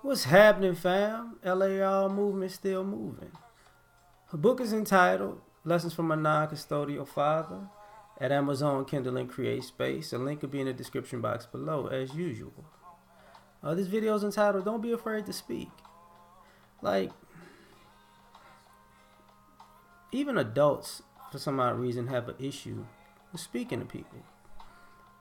What's happening, fam? L.A.R. movement still moving. Her book is entitled Lessons from a Non-Custodial Father at Amazon, Kindle, and Create Space. A link will be in the description box below, as usual. This video is entitled Don't Be Afraid to Speak. Like, even adults, for some odd reason, have an issue with speaking to people,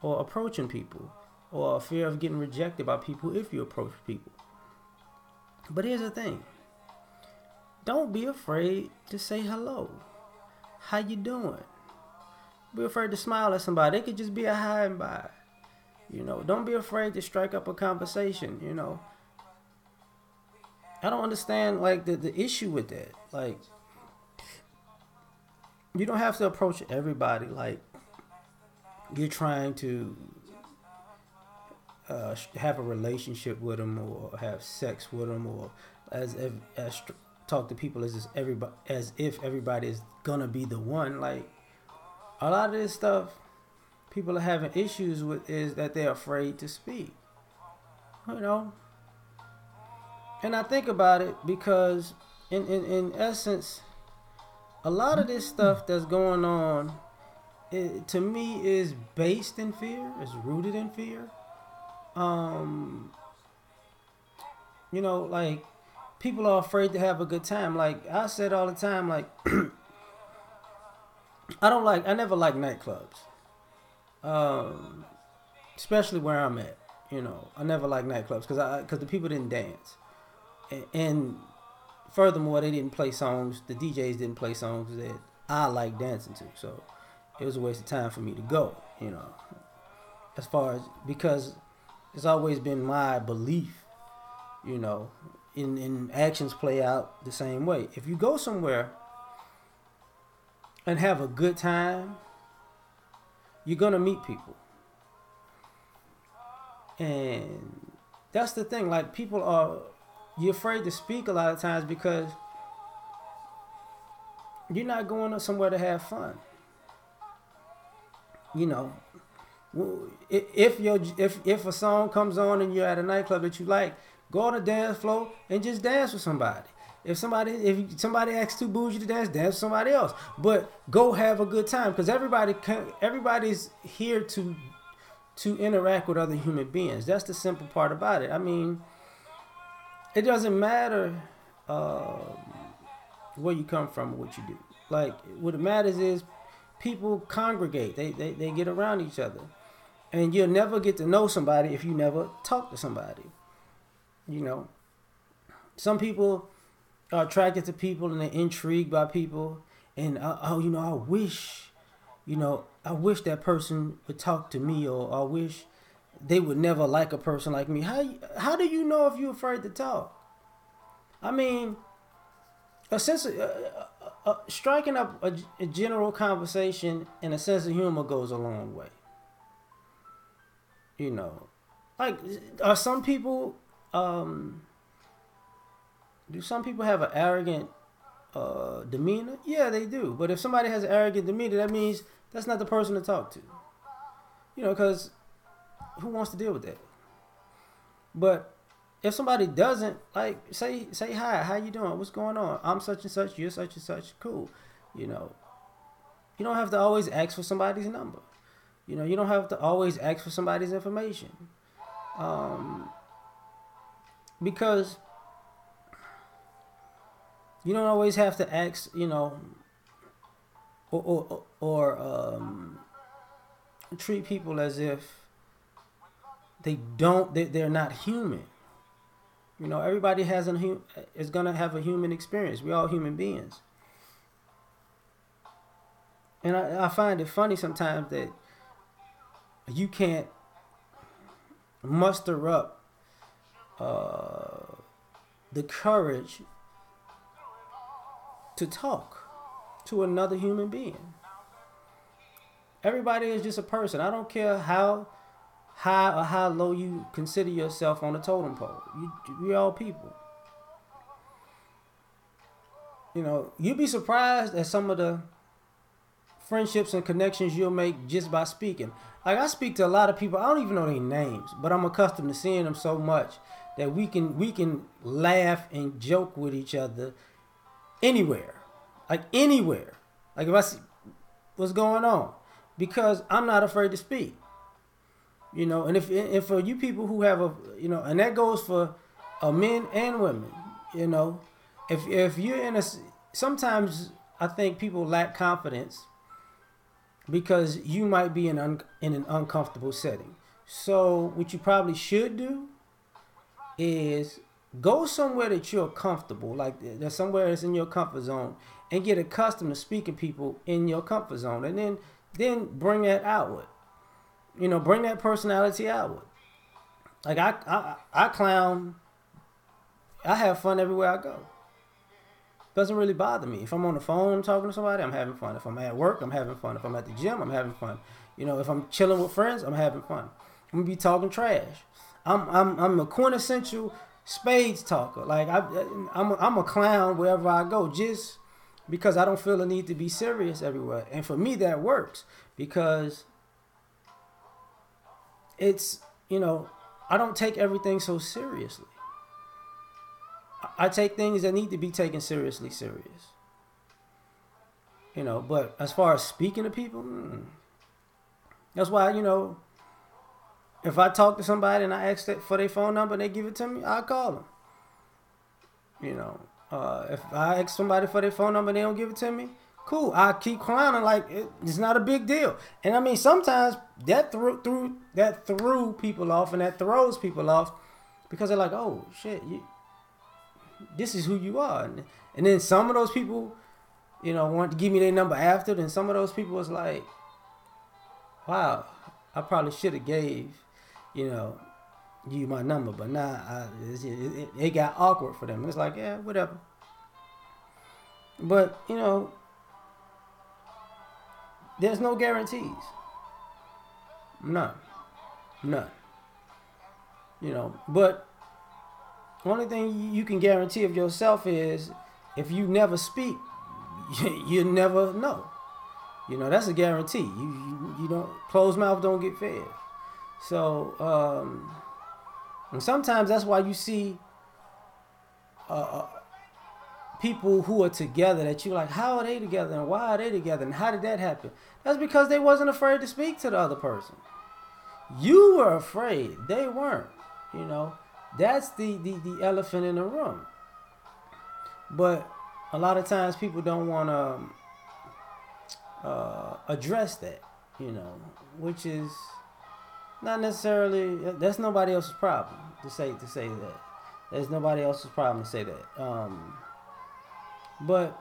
or approaching people, or a fear of getting rejected by people if you approach people. But here's the thing. Don't be afraid to say hello. How you doing? Be afraid to smile at somebody. It could just be a hi and bye. Don't be afraid to strike up a conversation, I don't understand, the issue with that. Like, you don't have to approach everybody like you're trying to have a relationship with them or have sex with them, or as talk to people as if everybody is gonna be the one. Like, a lot of this stuff people are having issues with is that they're afraid to speak. And I think about it because in essence, a lot of this stuff that's going on, to me, is based in fear, is rooted in fear. Like, people are afraid to have a good time. Like I said all the time, like I never liked nightclubs. Especially where I'm at, I never liked nightclubs because the people didn't dance. And furthermore, they didn't play songs, the DJs didn't play songs that I like dancing to. So it was a waste of time for me to go, as far as, because it's always been my belief, in actions play out the same way. If you go somewhere and have a good time, you're going to meet people. And that's the thing. Like, you're afraid to speak a lot of times because you're not going somewhere to have fun. If a song comes on and you're at a nightclub that you like, go on the dance floor and just dance with somebody. If somebody asks too bougie to dance with somebody else. But go have a good time, because everybody's here to interact with other human beings. That's the simple part about it. I mean, it doesn't matter where you come from or what you do. Like, what matters is people congregate. They get around each other. And you'll never get to know somebody if you never talk to somebody. Some people are attracted to people and they're intrigued by people. And, I wish that person would talk to me, or I wish they would never like a person like me. How do you know if you're afraid to talk? I mean, a sense of striking up a general conversation and a sense of humor goes a long way. Like, are some people, do some people have an arrogant demeanor? Yeah, they do. But if somebody has an arrogant demeanor, that means that's not the person to talk to. Because who wants to deal with that? But if somebody doesn't, like, say hi, how you doing? What's going on? I'm such and such, you're such and such. Cool. You don't have to always ask for somebody's number. You don't have to always ask for somebody's information. Because you don't always have to ask, or treat people as if they're not human. Everybody is gonna have a human experience. We're all human beings. And I find it funny sometimes that you can't muster up the courage to talk to another human being. Everybody is just a person. I don't care how high or how low you consider yourself on the totem pole. We're all people. You'd be surprised at some of the friendships and connections you'll make just by speaking. Like, I speak to a lot of people, I don't even know their names, but I'm accustomed to seeing them so much that we can laugh and joke with each other anywhere, like anywhere. Like if I see what's going on, because I'm not afraid to speak. And if for you people who have and that goes for men and women. If you're in sometimes I think people lack confidence because you might be in an uncomfortable setting. So what you probably should do is go somewhere that you're comfortable, like there's somewhere that's in your comfort zone, and get accustomed to speaking to people in your comfort zone, and then bring that outward. Bring that personality outward. Like I clown, I have fun everywhere I go. Doesn't really bother me. If I'm on the phone talking to somebody, I'm having fun. If I'm at work, I'm having fun. If I'm at the gym, I'm having fun. If I'm chilling with friends, I'm having fun. I'm gonna be talking trash. I'm a quintessential spades talker. Like I'm a clown wherever I go, just because I don't feel the need to be serious everywhere. And for me, that works because it's I don't take everything so seriously. I take things that need to be taken seriously. But as far as speaking to people, that's why, if I talk to somebody and I ask for their phone number and they give it to me, I'll call them. If I ask somebody for their phone number and they don't give it to me, cool. I keep clowning like it's not a big deal. And I mean, sometimes that threw people off, and that throws people off because they're like, oh shit, this is who you are. And then some of those people, want to give me their number after. Then some of those people was like, wow, I probably should have gave, you my number. But nah, it got awkward for them. It's like, yeah, whatever. But, there's no guarantees. None. But only thing you can guarantee of yourself is if you never speak, you never know. That's a guarantee. You don't, closed mouth don't get fed. So and sometimes that's why you see people who are together that you're like, how are they together and why are they together and how did that happen? That's because they wasn't afraid to speak to the other person. You were afraid. They weren't. That's the elephant in the room. But a lot of times people don't want to address that, which is not necessarily, that's nobody else's problem to say that. There's nobody else's problem to say that. But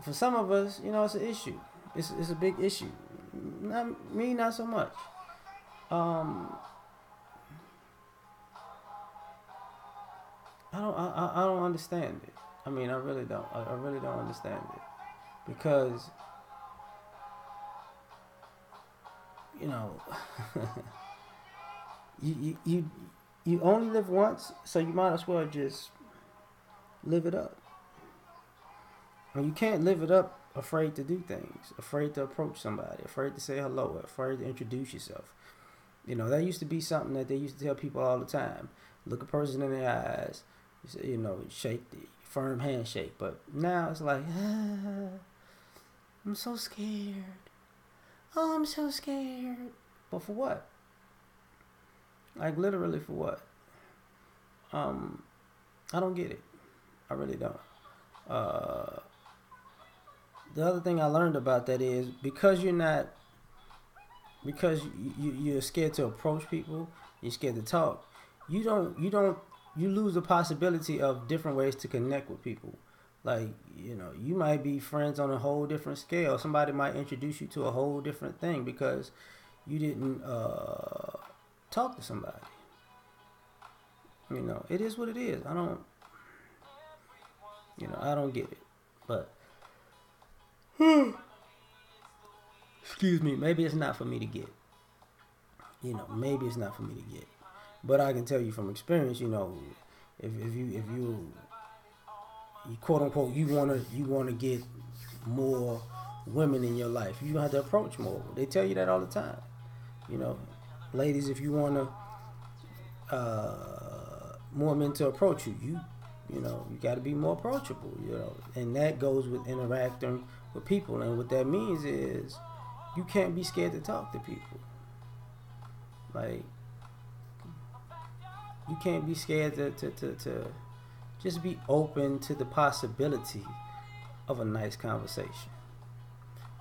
for some of us, it's an issue. It's a big issue. Not so much. I don't understand it. I mean, I really don't. I really don't understand it because you only live once, so you might as well just live it up. And you can't live it up afraid to do things, afraid to approach somebody, afraid to say hello, afraid to introduce yourself. That used to be something that they used to tell people all the time. Look a person in the eyes, shake the firm handshake. But now it's like, I'm so scared. Oh, I'm so scared. But for what? Like literally for what? I don't get it. I really don't. The other thing I learned about that is because you're scared to approach people, you're scared to talk, you lose the possibility of different ways to connect with people. Like, you might be friends on a whole different scale. Somebody might introduce you to a whole different thing because you didn't talk to somebody. It is what it is. I don't get it. But excuse me, maybe it's not for me to get. Maybe it's not for me to get. But I can tell you from experience, if you quote unquote you wanna get more women in your life, you have to approach more. They tell you that all the time. Ladies, if you wanna more men to approach you. You know, you got to be more approachable. You know, and that goes with interacting with people. And what that means is you can't be scared to talk to people. Like, you can't be scared to just be open to the possibility of a nice conversation.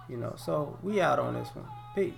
You know, so we out on this one. Peace.